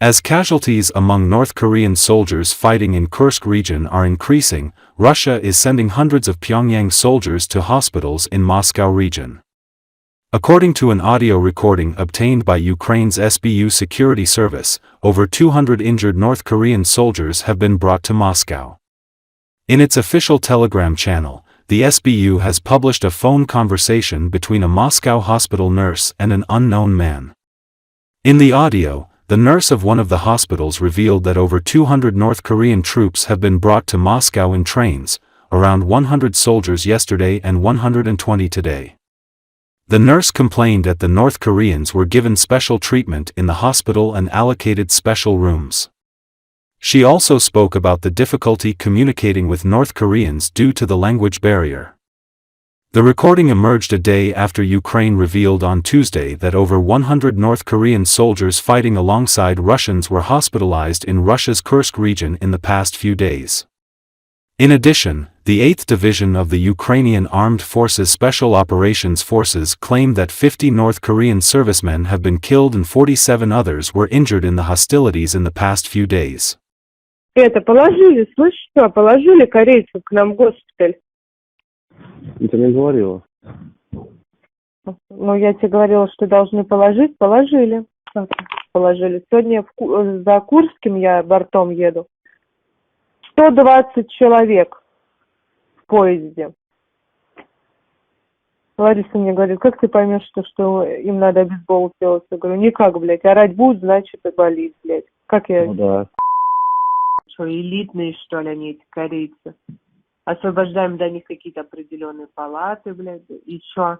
As casualties among North Korean soldiers fighting in Kursk region are increasing, Russia is sending hundreds of Pyongyang soldiers to hospitals in Moscow region. According to an audio recording obtained by Ukraine's SBU security service, over 200 injured North Korean soldiers have been brought to Moscow. In its official Telegram channel, the SBU has published a phone conversation between a Moscow hospital nurse and an unknown man. In the audio, the nurse of one of the hospitals revealed that over 200 North Korean troops have been brought to Moscow in trains, around 100 soldiers yesterday and 120 today. The nurse complained that the North Koreans were given special treatment in the hospital and allocated special rooms. She also spoke about the difficulty communicating with North Koreans due to the language barrier. The recording emerged a day after Ukraine revealed on Tuesday that over 100 North Korean soldiers fighting alongside Russians were hospitalized in Russia's Kursk region in the past few days. In addition, the 8th Division of the Ukrainian Armed Forces Special Operations Forces claimed that 50 North Korean servicemen have been killed and 47 others were injured in the hostilities in the past few days. Это положили, слышишь, что? Положили корейцев к нам в госпиталь. Ты мне говорила. Ну, я тебе говорила, что должны положить, положили. Положили. Сегодня за Курским я бортом еду. 120 человек в поезде. Лариса мне говорит, как ты поймешь, что им надо бейсбол делать? Я говорю, никак, блядь, орать будут, значит и болит, блядь. Как я... Ну да. Что, элитные, что ли, они, эти корейцы? Освобождаем для них какие-то определенные палаты, блядь, и что?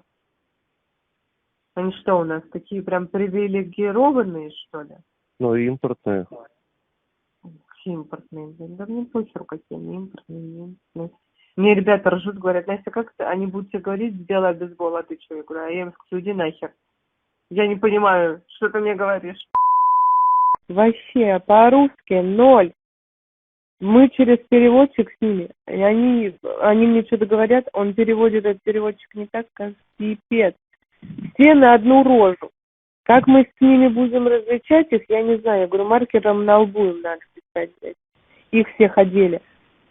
Они что, у нас такие прям привилегированные, что ли? Ну, импортные. Импортные, блин, да мне похеру какие они, импортные. Мне ребята ржут, говорят, Настя, как ты, они будут тебе говорить, сделай бейсбол, а ты что? Я говорю, а я им скажу, иди нахер. Я не понимаю, что ты мне говоришь. Вообще, по-русски ноль. Мы через переводчик с ними, и они мне что-то говорят, он переводит, этот переводчик не так, как пипец. Все на одну рожу. Как мы с ними будем различать их, я не знаю. Я говорю, маркером на лбу им надо писать, блядь. Их всех одели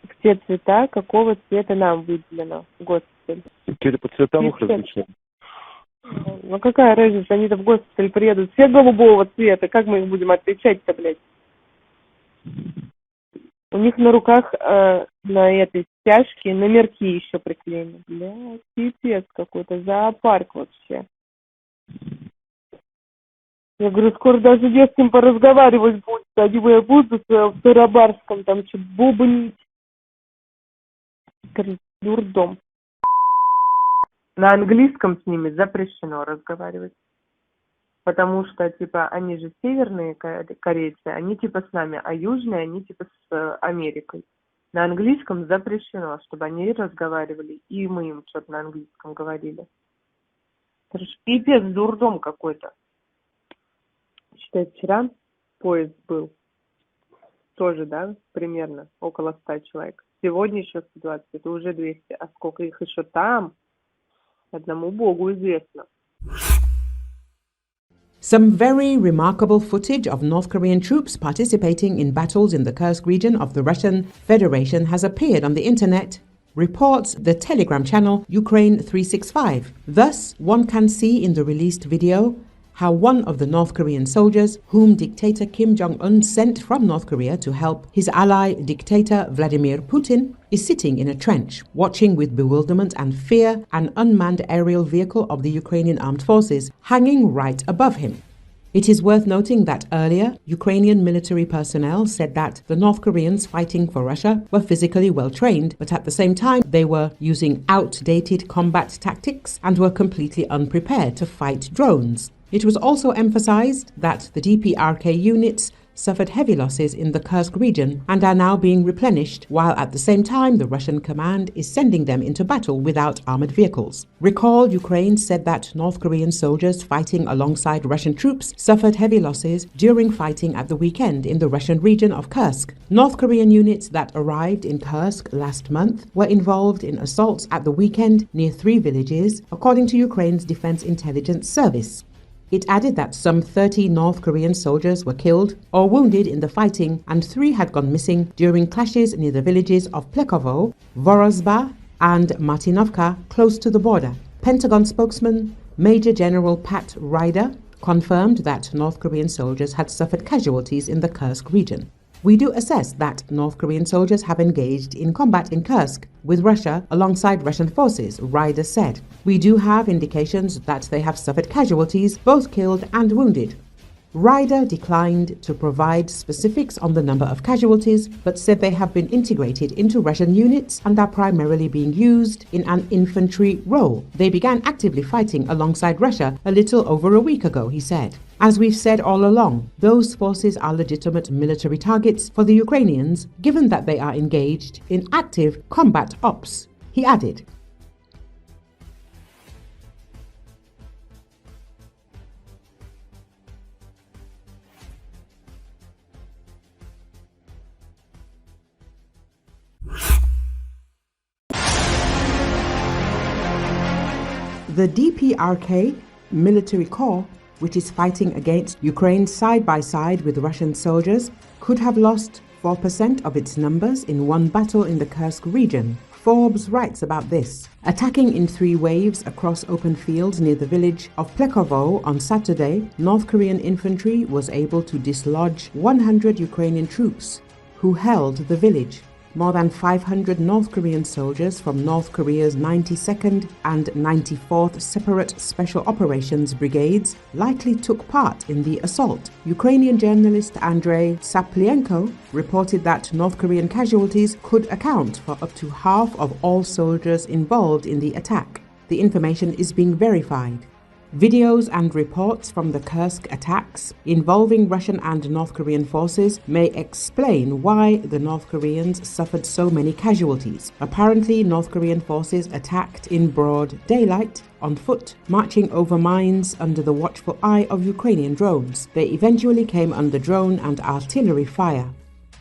в те цвета, какого цвета нам выделено в госпиталь. Теперь по цветам их различаем. Ну какая разница, они-то в госпиталь приедут все голубого цвета, как мы их будем отличать-то, блядь? У них на руках на этой стяжке номерки еще приклеены. Блядь, пипец какой-то, зоопарк вообще. Я говорю, скоро даже не с кем поразговаривать будет. Они будут в Карабахском там что-то бубнить. Дурдом. На английском с ними запрещено разговаривать. Потому что, типа, они же северные корейцы, они типа с нами, а южные, они типа с Америкой. На английском запрещено, чтобы они разговаривали, и мы им что-то на английском говорили. Это же пипец, дурдом какой-то. Считай, вчера поезд был. Тоже, да, примерно, около 100 человек. Сегодня еще 120, это уже 200. А сколько их еще там, одному Богу известно. Some very remarkable footage of North Korean troops participating in battles in the Kursk region of the Russian Federation has appeared on the internet, reports the Telegram channel Ukraine 365. Thus, one can see in the released video how one of the North Korean soldiers, whom dictator Kim Jong-un sent from North Korea to help his ally dictator Vladimir Putin, is sitting in a trench, watching with bewilderment and fear an unmanned aerial vehicle of the Ukrainian armed forces hanging right above him. It is worth noting that earlier, Ukrainian military personnel said that the North Koreans fighting for Russia were physically well trained, but at the same time they were using outdated combat tactics and were completely unprepared to fight drones. It was also emphasized that the DPRK units suffered heavy losses in the Kursk region and are now being replenished, while at the same time the Russian command is sending them into battle without armored vehicles. Recall, Ukraine said that North Korean soldiers fighting alongside Russian troops suffered heavy losses during fighting at the weekend in the Russian region of Kursk. North Korean units that arrived in Kursk last month were involved in assaults at the weekend near 3 villages, according to Ukraine's Defense Intelligence Service. It added that some 30 North Korean soldiers were killed or wounded in the fighting and 3 had gone missing during clashes near the villages of Plekovo, Vorozba and Martinovka close to the border. Pentagon spokesman Major General Pat Ryder confirmed that North Korean soldiers had suffered casualties in the Kursk region. We do assess that North Korean soldiers have engaged in combat in Kursk with Russia alongside Russian forces, Ryder said. We do have indications that they have suffered casualties, both killed and wounded. Ryder declined to provide specifics on the number of casualties, but said they have been integrated into Russian units and are primarily being used in an infantry role. They began actively fighting alongside Russia a little over a week ago, he said. As we've said all along, those forces are legitimate military targets for the Ukrainians, given that they are engaged in active combat ops, he added. The DPRK military corps, which is fighting against Ukraine side by side with Russian soldiers, could have lost 4% of its numbers in one battle in the Kursk region. Forbes writes about this. Attacking in 3 waves across open fields near the village of Plekovo on Saturday, North Korean infantry was able to dislodge 100 Ukrainian troops who held the village. More than 500 North Korean soldiers from North Korea's 92nd and 94th Separate Special Operations Brigades likely took part in the assault. Ukrainian journalist Andrei Saplienko reported that North Korean casualties could account for up to half of all soldiers involved in the attack. The information is being verified. Videos and reports from the Kursk attacks involving Russian and North Korean forces may explain why the North Koreans suffered so many casualties. Apparently, North Korean forces attacked in broad daylight, on foot, marching over mines under the watchful eye of Ukrainian drones. They eventually came under drone and artillery fire.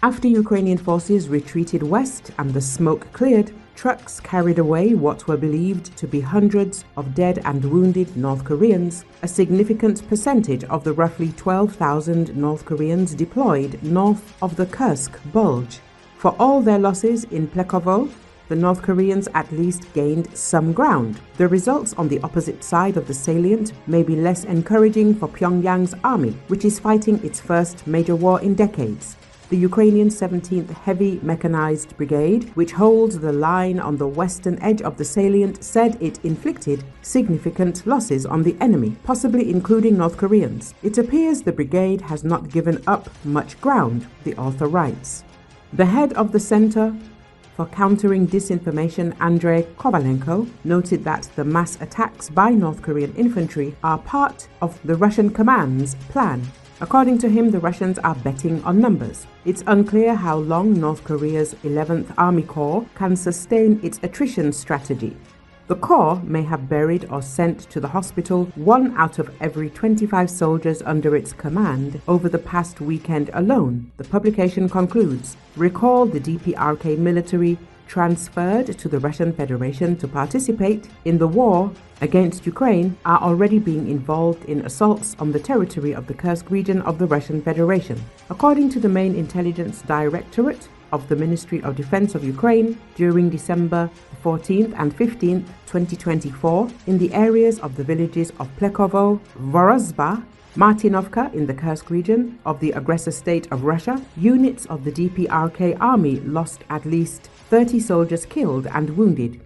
After Ukrainian forces retreated west and the smoke cleared, trucks carried away what were believed to be hundreds of dead and wounded North Koreans, a significant percentage of the roughly 12,000 North Koreans deployed north of the Kursk Bulge. For all their losses in Plekovo, the North Koreans at least gained some ground. The results on the opposite side of the salient may be less encouraging for Pyongyang's army, which is fighting its first major war in decades. The Ukrainian 17th Heavy Mechanized Brigade, which holds the line on the western edge of the salient, said it inflicted significant losses on the enemy, possibly including North Koreans. It appears the brigade has not given up much ground, the author writes. The head of the Center for Countering Disinformation, Andrei Kovalenko, noted that the mass attacks by North Korean infantry are part of the Russian command's plan. According to him, the Russians are betting on numbers. It's unclear how long North Korea's 11th Army Corps can sustain its attrition strategy. The Corps may have buried or sent to the hospital 1 out of every 25 soldiers under its command over the past weekend alone, the publication concludes. Recall the DPRK military transferred to the Russian Federation to participate in the war against Ukraine are already being involved in assaults on the territory of the Kursk region of the Russian Federation. According to the main intelligence directorate of the Ministry of Defense of Ukraine, during December 14th and 15th, 2024, in the areas of the villages of Plekovo, Vorozba, Martinovka in the Kursk region of the aggressor state of Russia, units of the DPRK army lost at least 30 soldiers killed and wounded.